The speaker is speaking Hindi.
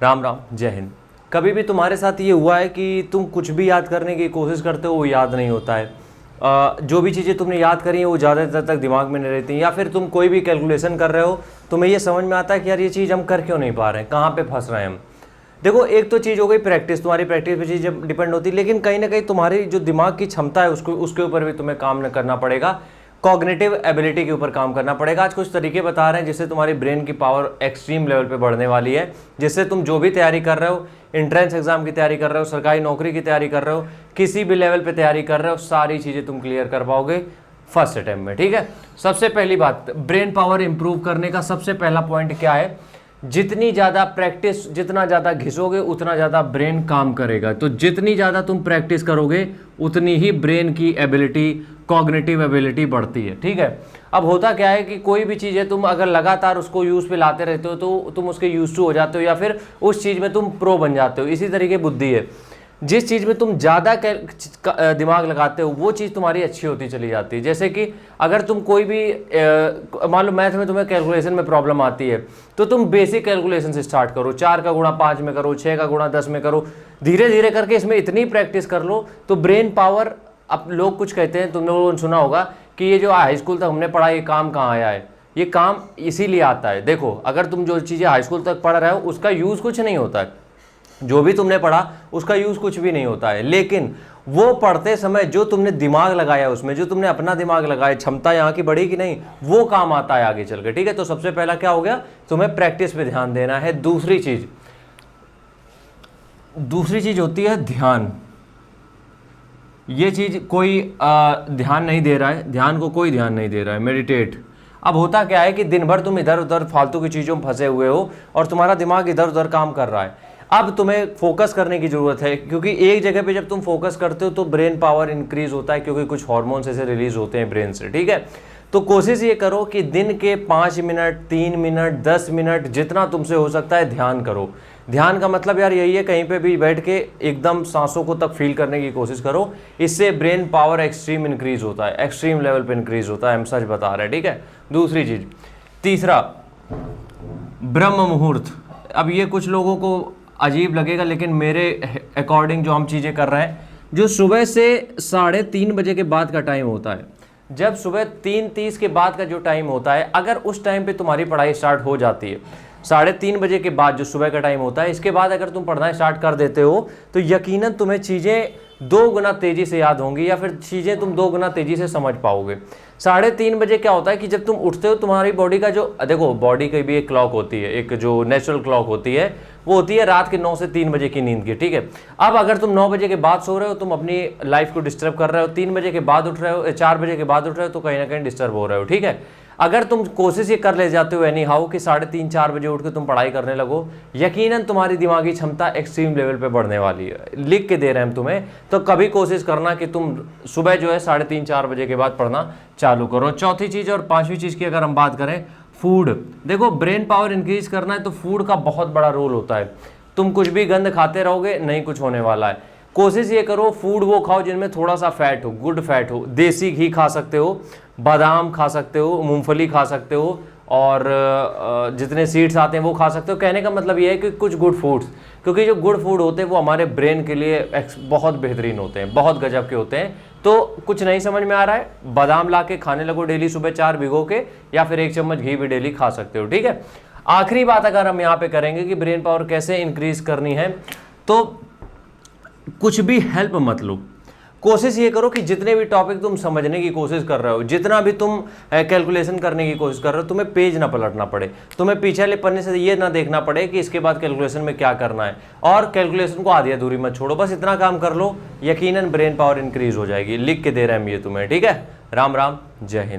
राम राम, जय हिंद। कभी भी तुम्हारे साथ ये हुआ है कि तुम कुछ भी याद करने की कोशिश करते हो, वो याद नहीं होता है? जो भी चीज़ें तुमने याद करी हैं वो ज़्यादा देर तक दिमाग में नहीं रहती, या फिर तुम कोई भी कैलकुलेशन कर रहे हो, तुम्हें ये समझ में आता है कि यार ये चीज़ हम कर क्यों नहीं पा रहे हैं, कहाँ पे फंस रहे हैं हम। देखो, एक तो चीज़ हो गई प्रैक्टिस, तुम्हारी प्रैक्टिस पे चीज़ डिपेंड होती है, लेकिन कहीं ना कहीं तुम्हारी जो दिमाग की क्षमता है उसके ऊपर भी तुम्हें काम करना पड़ेगा। कॉग्निटिव एबिलिटी के ऊपर काम करना पड़ेगा। आज कुछ तरीके बता रहे हैं जिससे तुम्हारी ब्रेन की पावर एक्सट्रीम लेवल पे बढ़ने वाली है, जिससे तुम जो भी तैयारी कर रहे हो, एंट्रेंस एग्जाम की तैयारी कर रहे हो, सरकारी नौकरी की तैयारी कर रहे हो, किसी भी लेवल पे तैयारी कर रहे हो, सारी चीज़ें तुम क्लियर कर पाओगे फर्स्ट अटेम्प्ट में। ठीक है, सबसे पहली बात, ब्रेन पावर इंप्रूव करने का सबसे पहला पॉइंट क्या है? जितनी ज़्यादा प्रैक्टिस, जितना ज़्यादा घिसोगे उतना ज़्यादा ब्रेन काम करेगा। तो जितनी ज़्यादा तुम प्रैक्टिस करोगे उतनी ही ब्रेन की एबिलिटी, कॉग्निटिव एबिलिटी बढ़ती है। ठीक है, अब होता क्या है कि कोई भी चीज़ है, तुम अगर लगातार उसको यूज़ पे लाते रहते हो तो तुम उसके यूज टू हो जाते हो, या फिर उस चीज़ में तुम प्रो बन जाते हो। इसी तरीके बुद्धि है, जिस चीज़ में तुम ज़्यादा दिमाग लगाते हो वो चीज़ तुम्हारी अच्छी होती चली जाती है। जैसे कि अगर तुम कोई भी मान लो मैथ में तुम्हें कैलकुलेशन में प्रॉब्लम आती है, तो तुम बेसिक कैलकुलेशन से स्टार्ट करो, 4 का गुणा 5 में करो, 6 का गुणा 10 में करो, धीरे धीरे करके इसमें इतनी प्रैक्टिस कर लो तो ब्रेन पावर। अब लोग कुछ कहते हैं, तुम लोगों ने सुना होगा कि ये जो हाई स्कूल तक हमने पढ़ा ये काम कहाँ आया है। ये काम इसीलिए आता है, देखो अगर तुम जो चीज़ें हाई स्कूल तक पढ़ रहे हो उसका यूज़ कुछ नहीं होता है, जो भी तुमने पढ़ा उसका यूज़ कुछ भी नहीं होता है, लेकिन वो पढ़ते समय जो तुमने दिमाग लगाया, उसमें जो तुमने अपना दिमाग लगाया, क्षमता यहाँ की बढ़ी कि नहीं, वो काम आता है आगे चल के। ठीक है, तो सबसे पहला क्या हो गया, तुम्हें प्रैक्टिस पे ध्यान देना है। दूसरी चीज होती है ध्यान। ये चीज कोई ध्यान नहीं दे रहा है, ध्यान को कोई ध्यान नहीं दे रहा है, मेडिटेट। अब होता क्या है कि दिन भर तुम इधर उधर फालतू की चीज़ों में फंसे हुए हो और तुम्हारा दिमाग इधर उधर काम कर रहा है। अब तुम्हें फोकस करने की ज़रूरत है, क्योंकि एक जगह पे जब तुम फोकस करते हो तो ब्रेन पावर इंक्रीज होता है, क्योंकि कुछ हार्मोन्स ऐसे रिलीज होते हैं ब्रेन से। ठीक है, तो कोशिश ये करो कि दिन के 5 मिनट, 3 मिनट, 10 मिनट, जितना तुमसे हो सकता है ध्यान करो। ध्यान का मतलब यार यही है, कहीं पे भी बैठ के एकदम सांसों को तक फील करने की कोशिश करो। इससे ब्रेन पावर एक्सट्रीम इंक्रीज होता है, एक्सट्रीम लेवल पे इंक्रीज होता है, हम सच बता रहे हैं। ठीक है, दूसरी चीज। तीसरा, ब्रह्म मुहूर्त। अब ये कुछ लोगों को अजीब लगेगा, लेकिन मेरे अकॉर्डिंग जो हम चीज़ें कर रहे हैं, जो सुबह से 3:30 बजे के बाद का टाइम होता है, जब सुबह 3:30 के बाद का जो टाइम होता है, अगर उस टाइम पे तुम्हारी पढ़ाई स्टार्ट हो जाती है, 3:30 बजे के बाद जो सुबह का टाइम होता है, इसके बाद अगर तुम पढ़ना स्टार्ट कर देते हो तो यकीनन तुम्हें चीज़ें 2 गुना तेज़ी से याद होंगी, या फिर चीज़ें तुम 2 गुना तेज़ी से समझ पाओगे। 3:30 बजे क्या होता है कि जब तुम उठते हो, तुम्हारी बॉडी का जो, देखो बॉडी की भी एक क्लॉक होती है, एक जो नेचुरल क्लॉक होती है, वो होती है रात के 9 से 3 बजे की नींद की। ठीक है, अब अगर तुम 9 बजे के बाद सो रहे हो, तुम अपनी लाइफ को डिस्टर्ब कर रहे हो, 3 बजे के बाद उठ रहे हो, 4 बजे के बाद उठ रहे हो, तो कहीं ना कहीं डिस्टर्ब हो रहे हो। ठीक है, अगर तुम कोशिश ये कर ले जाते हो एनी हाउ कि 3:30-4 बजे उठ के तुम पढ़ाई करने लगो, यकीनन तुम्हारी दिमागी क्षमता एक्सट्रीम लेवल पे बढ़ने वाली है। लिख के दे रहे हैं हम तुम्हें, तो कभी कोशिश करना कि तुम सुबह जो है 3:30-4 बजे के बाद पढ़ना चालू करो। चौथी चीज़ और पांचवी चीज़ की अगर हम बात करें, फूड। देखो, ब्रेन पावर इंक्रीज करना है तो फूड का बहुत बड़ा रोल होता है। तुम कुछ भी गंद खाते रहोगे, नहीं कुछ होने वाला है। कोशिश ये करो फूड वो खाओ जिनमें थोड़ा सा फैट हो, गुड फैट हो। देसी घी खा सकते हो, बादाम खा सकते हो, मूंगफली खा सकते हो, और जितने सीड्स आते हैं वो खा सकते हो। कहने का मतलब ये है कि कुछ गुड फूड्स, क्योंकि जो गुड फूड होते हैं वो हमारे ब्रेन के लिए बहुत बेहतरीन होते हैं, बहुत गजब के होते हैं। तो कुछ नहीं समझ में आ रहा है, बादाम ला के खाने लगो डेली सुबह 4 भिगो के, या फिर 1 चम्मच घी भी डेली खा सकते हो। ठीक है, आखिरी बात अगर हम यहाँ पे करेंगे कि ब्रेन पावर कैसे इंक्रीज करनी है, तो कुछ भी हेल्प मत लो। कोशिश ये करो कि जितने भी टॉपिक तुम समझने की कोशिश कर रहे हो, जितना भी तुम कैलकुलेशन करने की कोशिश कर रहे हो, तुम्हें पेज ना पलटना पड़े, तुम्हें पीछे वाले पन्ने से ये ना देखना पड़े कि इसके बाद कैलकुलेशन में क्या करना है, और कैलकुलेशन को आधी अधूरी मत छोड़ो। बस इतना काम कर लो, यकीनन ब्रेन पावर इंक्रीज हो जाएगी। लिख के दे रहे हैं हम ये तुम्हें। ठीक है, राम राम, जय हिंद।